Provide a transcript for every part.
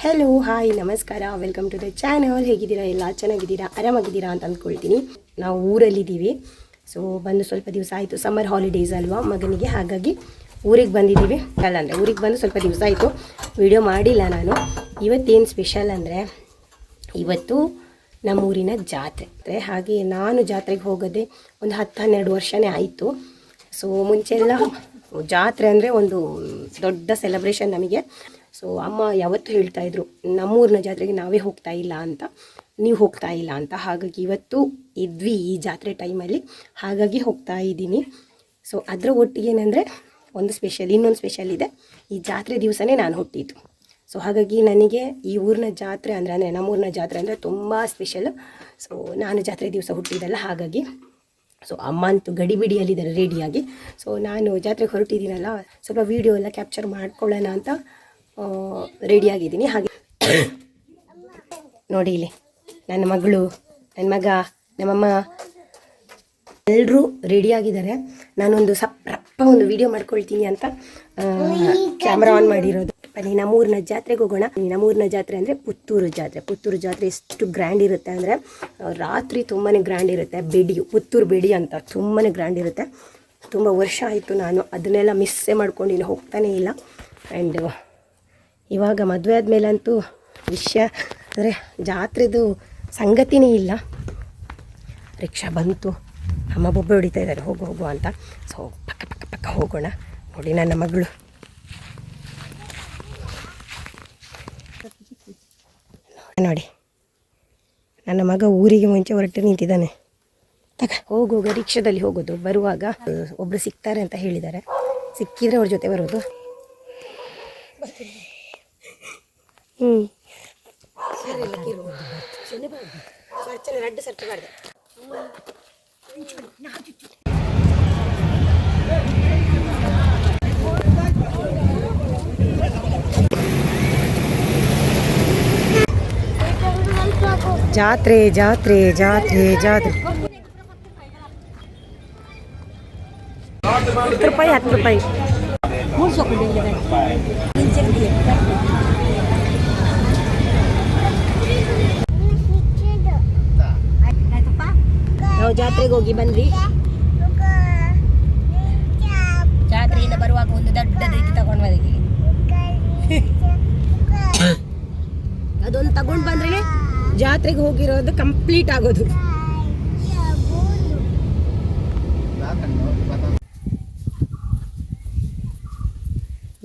Hello hi ನಮಸ್ಕಾರ, welcome to the channel. ಹೇಗಿದ್ದೀರಾ? ಎಲ್ಲ ಚೆನ್ನಾಗಿದ್ದೀರಾ, ಆರಾಮಾಗಿದ್ದೀರಾ ಅಂತ ಅಂದ್ಕೊಳ್ತೀನಿ. ನಾವು ಊರಲ್ಲಿದ್ದೀವಿ. ಸೊ ಬಂದು ಸ್ವಲ್ಪ ದಿವಸ ಆಯಿತು, ಸಮ್ಮರ್ ಹಾಲಿಡೇಸ್ ಅಲ್ವಾ ಮಗನಿಗೆ, ಹಾಗಾಗಿ ಊರಿಗೆ ಬಂದಿದ್ದೀವಿ. ಅಂದರೆ ಊರಿಗೆ ಬಂದು ಸ್ವಲ್ಪ ದಿವಸ ಆಯಿತು, ವಿಡಿಯೋ ಮಾಡಿಲ್ಲ ನಾನು. ಇವತ್ತೇನು ಸ್ಪೆಷಲ್ ಅಂದರೆ, ಇವತ್ತು ನಮ್ಮೂರಿನ ಜಾತ್ರೆ. ಹಾಗೆ ನಾನು ಜಾತ್ರೆಗೆ ಹೋಗೋದೆ ಒಂದು 10-12 ವರ್ಷನೇ ಆಯಿತು. ಸೊ ಮುಂಚೆಲ್ಲ ಜಾತ್ರೆ ಅಂದರೆ ಒಂದು ದೊಡ್ಡ ಸೆಲೆಬ್ರೇಷನ್ ನಮಗೆ. ಸೊ ಅಮ್ಮ ಯಾವತ್ತೂ ಹೇಳ್ತಾಯಿದ್ರು, ನಮ್ಮೂರಿನ ಜಾತ್ರೆಗೆ ನಾವೇ ಹೋಗ್ತಾ ಇಲ್ಲ ಅಂತ, ನೀವು ಹೋಗ್ತಾ ಇಲ್ಲ ಅಂತ. ಹಾಗಾಗಿ ಇವತ್ತು ಇದ್ವಿ ಈ ಜಾತ್ರೆ ಟೈಮಲ್ಲಿ, ಹಾಗಾಗಿ ಹೋಗ್ತಾ ಇದ್ದೀನಿ. ಸೊ ಅದರ ಒಟ್ಟಿಗೆ ಏನಂದರೆ ಇನ್ನೊಂದು ಸ್ಪೆಷಲ್ ಇದೆ. ಈ ಜಾತ್ರೆ ದಿವಸನೇ ನಾನು ಹುಟ್ಟಿದ್ದು. ಸೊ ಹಾಗಾಗಿ ನನಗೆ ಈ ಊರಿನ ಜಾತ್ರೆ ಅಂದರೆ ನಮ್ಮೂರಿನ ಜಾತ್ರೆ ಅಂದರೆ ತುಂಬ ಸ್ಪೆಷಲ್. ಸೊ ನಾನು ಜಾತ್ರೆ ದಿವಸ ಹುಟ್ಟಿದ್ದಲ್ಲ, ಹಾಗಾಗಿ ಸೊ ಅಮ್ಮ ಅಂತೂ ಗಡಿಬಿಡಿಯಲ್ಲಿದ್ದಾರೆ ರೆಡಿಯಾಗಿ. ಸೊ ನಾನು ಜಾತ್ರೆಗೆ ಹೊರಟಿದ್ದೀನಲ್ಲ, ಸ್ವಲ್ಪ ವೀಡಿಯೋ ಎಲ್ಲ ಕ್ಯಾಪ್ಚರ್ ಮಾಡ್ಕೊಳ್ಳೋಣ ಅಂತ ರೆಡಿಯಾಗಿದ್ದೀನಿ. ಹಾಗೆ ನೋಡಿ, ಇಲ್ಲಿ ನನ್ನ ಮಗಳು, ನನ್ನ ಮಗ, ನಮ್ಮಮ್ಮ ಎಲ್ಲರೂ ರೆಡಿಯಾಗಿದ್ದಾರೆ. ನಾನೊಂದು ರಪ್ಪ ಒಂದು ವೀಡಿಯೋ ಮಾಡ್ಕೊಳ್ತೀನಿ ಅಂತ ಕ್ಯಾಮ್ರಾ ಆನ್ ಮಾಡಿರೋದು. ಬನ್ನಿ ನಮ್ಮೂರಿನ ಜಾತ್ರೆಗೆ ಹೋಗೋಣ. ನಮ್ಮೂರಿನ ಜಾತ್ರೆ ಅಂದರೆ ಪುತ್ತೂರು ಜಾತ್ರೆ ಎಷ್ಟು ಗ್ರ್ಯಾಂಡ್ ಇರುತ್ತೆ ಅಂದರೆ, ರಾತ್ರಿ ತುಂಬಾ ಗ್ರ್ಯಾಂಡ್ ಇರುತ್ತೆ. ಪುತ್ತೂರು ಬೆಡಿ ಅಂತ ತುಂಬಾ ಗ್ರ್ಯಾಂಡ್ ಇರುತ್ತೆ. ತುಂಬ ವರ್ಷ ಆಯಿತು ನಾನು ಅದನ್ನೆಲ್ಲ ಮಿಸ್ಸೇ ಮಾಡ್ಕೊಂಡಿನಿ, ಹೋಗ್ತಾನೇ ಇಲ್ಲ. ಆ್ಯಂಡ್ ಇವಾಗ ಮದುವೆ ಆದಮೇಲಂತೂ ವಿಷಯ ಅಂದರೆ ಜಾತ್ರೆದು ಸಂಗತಿನೇ ಇಲ್ಲ. ರಿಕ್ಷಾ ಬಂತು, ಅಮ್ಮ ಬೊಬ್ಬೆ ಹೊಡಿತಾ ಇದ್ದಾರೆ, ಹೋಗು ಅಂತ. ಸೊ ಪಕ್ಕ ಹೋಗೋಣ. ನೋಡಿ ನನ್ನ ಮಗಳು, ನೋಡಿ ನನ್ನ ಮಗ ಊರಿಗೆ ಮುಂಚೆ ಹೊರಟು ನಿಂತಿದ್ದಾನೆ. ಹೋಗುವಾಗ ರಿಕ್ಷಾದಲ್ಲಿ ಹೋಗೋದು, ಬರುವಾಗ ಒಬ್ಬರು ಸಿಗ್ತಾರೆ ಅಂತ ಹೇಳಿದ್ದಾರೆ. ಸಿಕ್ಕಿದ್ರೆ ಅವ್ರ ಜೊತೆ ಬರೋದು. ಜಾತ್ರೆ 10 ರೂಪಾಯಿ ನಾವು ಜಾತ್ರೆಗೆ ಹೋಗಿ ಬಂದ್ವಿ. ಜಾತ್ರೆಯಿಂದ ಬರುವಾಗ ಒಂದು ದೊಡ್ಡ ರೀತಿ ತಗೊಂಡು ಬಂದಿದ್ದೀವಿ. ಅದೊಂದು ತಗೊಂಡು ಬಂದ್ರೆ ಜಾತ್ರೆಗೆ ಹೋಗಿರೋದು ಕಂಪ್ಲೀಟ್ ಆಗೋದು.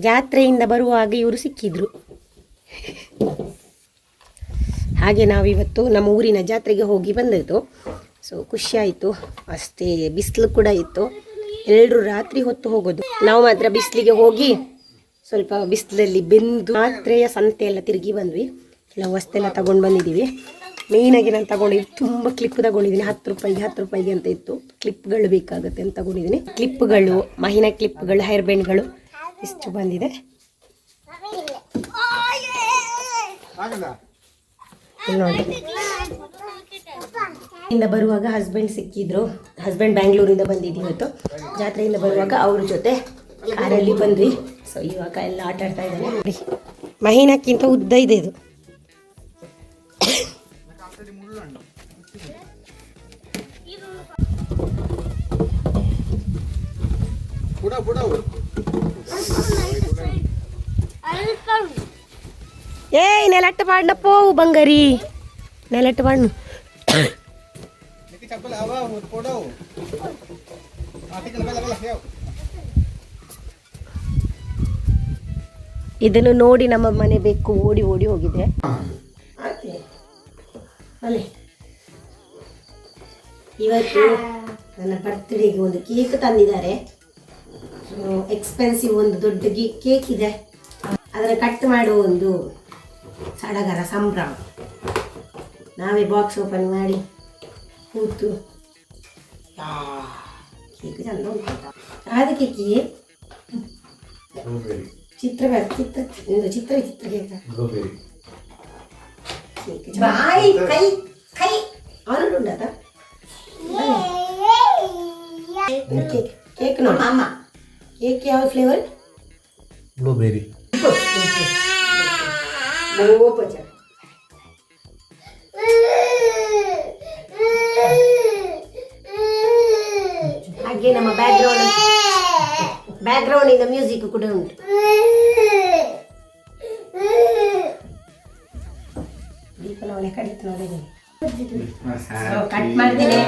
ಜಾತ್ರೆಯಿಂದ ಬರುವಾಗ ಇವರು ಸಿಕ್ಕಿದ್ರು. ಹಾಗೆ ನಾವಿವತ್ತು ನಮ್ಮ ಊರಿನ ಜಾತ್ರೆಗೆ ಹೋಗಿ ಬಂದಿದ್ದು. ಸೊ ಖುಷಿಯಾಯಿತು, ಅಷ್ಟೇ ಬಿಸಿಲು ಕೂಡ ಇತ್ತು. ಎಲ್ಲರೂ ರಾತ್ರಿ ಹೊತ್ತು ಹೋಗೋದು, ನಾವು ಮಾತ್ರ ಬಿಸಿಲಿಗೆ ಹೋಗಿ ಸ್ವಲ್ಪ ಬಿಸಿಲಲ್ಲಿ ಬೆಂದು ಜಾತ್ರೆಯ ಸಂತೆ ಎಲ್ಲ ತಿರುಗಿ ಬಂದ್ವಿ. ಎಲ್ಲ ವಸ್ತೆಲ್ಲ ತಗೊಂಡು ಬಂದಿದ್ದೀವಿ. ಮೇಯ್ನಾಗಿ ನಾನು ತಗೊಂಡಿದ್ದು ತುಂಬ ಕ್ಲಿಪ್ ತಗೊಂಡಿದ್ದೀನಿ. 10 ರೂಪಾಯಿಗೆ ಅಂತ ಇತ್ತು. ಕ್ಲಿಪ್ಗಳು ಬೇಕಾಗುತ್ತೆ ಅಂತ ತಗೊಂಡಿದ್ದೀನಿ. ಕ್ಲಿಪ್ಗಳು, ಮಹಿನಾ ಕ್ಲಿಪ್ಗಳು, ಹೇರ್ ಬ್ಯಾಂಡ್ಗಳು ಇಷ್ಟು ಬಂದಿದೆ. ನೋಡಿ, ಇಂದ ಬರುವಾಗ ಹಸ್ಬೆಂಡ್ ಸಿಕ್ಕಿದ್ರು. ಹಸ್ಬೆಂಡ್ ಬ್ಯಾಂಗ್ಳೂರಿಂದ ಬಂದಿದ್ದೀವಿ ಇವತ್ತು. ಜಾತ್ರೆಯಿಂದ ಬರುವಾಗ ಅವ್ರ ಜೊತೆ ಕಾರಲ್ಲಿ ಬಂದ್ವಿ. ಸೊ ಇವಾಗ ಎಲ್ಲ ಆಟ ಆಡ್ತಾ ಇದ್ದಾರೆ ನೋಡಿ. ಮಹಿನಾಕ್ಕಿಂತ ಉದ್ದ ಇದೆ ಇದು. ಏಯ್ ನೆಲಟ್ಟು ಪಾಡ್ನಪ್ಪೋ ಬಂಗಾರಿ, ನೆಲಟ್ಟು ಪಾಡ್ನು. ಇದನ್ನು ನೋಡಿ ನಮ್ಮ ಮನೆ ಬೇಕು ಓಡಿ ಹೋಗಿದೆ. ಇವತ್ತು ನನ್ನ ಬರ್ತ್ಡೇಗೆ ಒಂದು ಕೇಕ್ ತಂದಿದ್ದಾರೆ. ಎಕ್ಸ್ಪೆನ್ಸಿವ್ ಒಂದು ದೊಡ್ಡ ಕೇಕ್ ಇದೆ. ಅದರ ಕಟ್ ಮಾಡುವ ಒಂದು ಸಡಗರ, ಸಂಭ್ರಮ. ನಾವೇ ಬಾಕ್ಸ್ ಓಪನ್ ಮಾಡಿ ಕೂತು ಕೇಕ್ ಚಂದ ಉಂಟು. ಅದಕ್ಕೆ ಚಿತ್ರ ಬಾಯಿ ಕೈ ಅವನು ಉಂಟದ ಕೇಕ್ ನೋಡಿ ಅಮ್ಮ. ಕೇಕ್ ಯಾವ ಫ್ಲೇವರ್? ಬ್ಲೂಬೆರಿ. ಗೋಪಚ ಹಾಗೆ ನಮ್ಮ ಬ್ಯಾಕ್ಗ್ರೌಂಡ್ ಇಂದ ಮ್ಯೂಸಿಕ್ ಕೂಡ ಉಂಟು. ದೀಪನ ಒಳ್ಳೆ ಕಡಿತು ನೋಡಿದ್ದೀನಿ. ಕಟ್ ಮಾಡ್ತೀನಿ.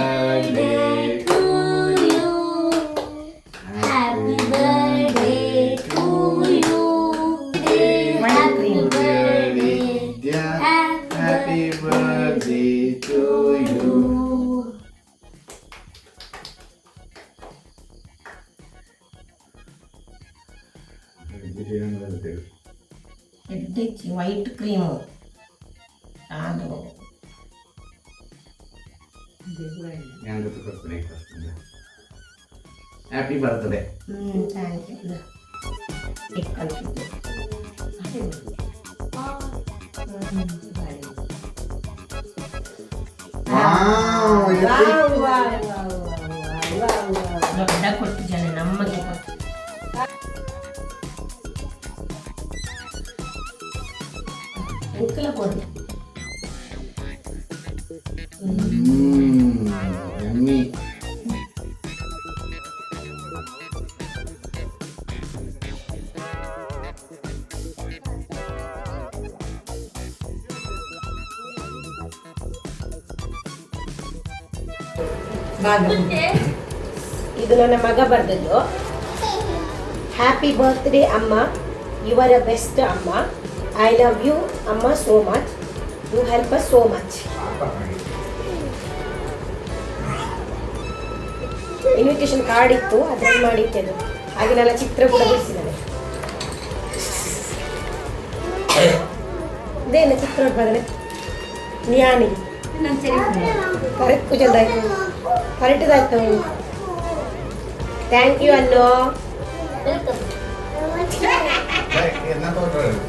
ಎಡ್ಡೆಚ್ಚಿ ವೈಟ್ ಕ್ರೀಮು ಅದು ಹ್ಯಾಪಿ ಬರ್ತ್ಡೇ. Thank you. ದೊಡ್ಡ ಕೊಟ್ಟಿದ್ದಾನೆ ನಮಗೆ. ಅಂಕಲ ಕೊಡು. ಯಮ್ಮಿ. ಇದು ನನ್ನ ಮಗ ಬರ್ದದ್ದು. ಹ್ಯಾಪಿ ಬರ್ತ್ಡೇ ಅಮ್ಮ, ಯು ಆರ್ ಅ ಬೆಸ್ಟ್ ಅಮ್ಮ, ಐ ಲವ್ ಯು ಅಮ್ಮ so much, you help us so much. Invitation card ಇತ್ತು, ಅದ್ರಲ್ಲಿ ಮಾಡಿಟ್ಟೆದು. ಹಾಗೆ ನನ್ನ ಚಿತ್ರ ಕೂಡ ಬಿಡಿಸಿದ್ದಾರೆ. ಇದೇನು ಚಿತ್ರ ಬರದೆ ನ್ಯಾನಿ ಕರೆಕ್ಟ್ ಪೂಜೆದಾಯ್ತು, ಕರೆಕ್ಟ್ದಾಯ್ತು. ಥ್ಯಾಂಕ್ ಯು ಅನ್ನು. என்ன தோற்றம்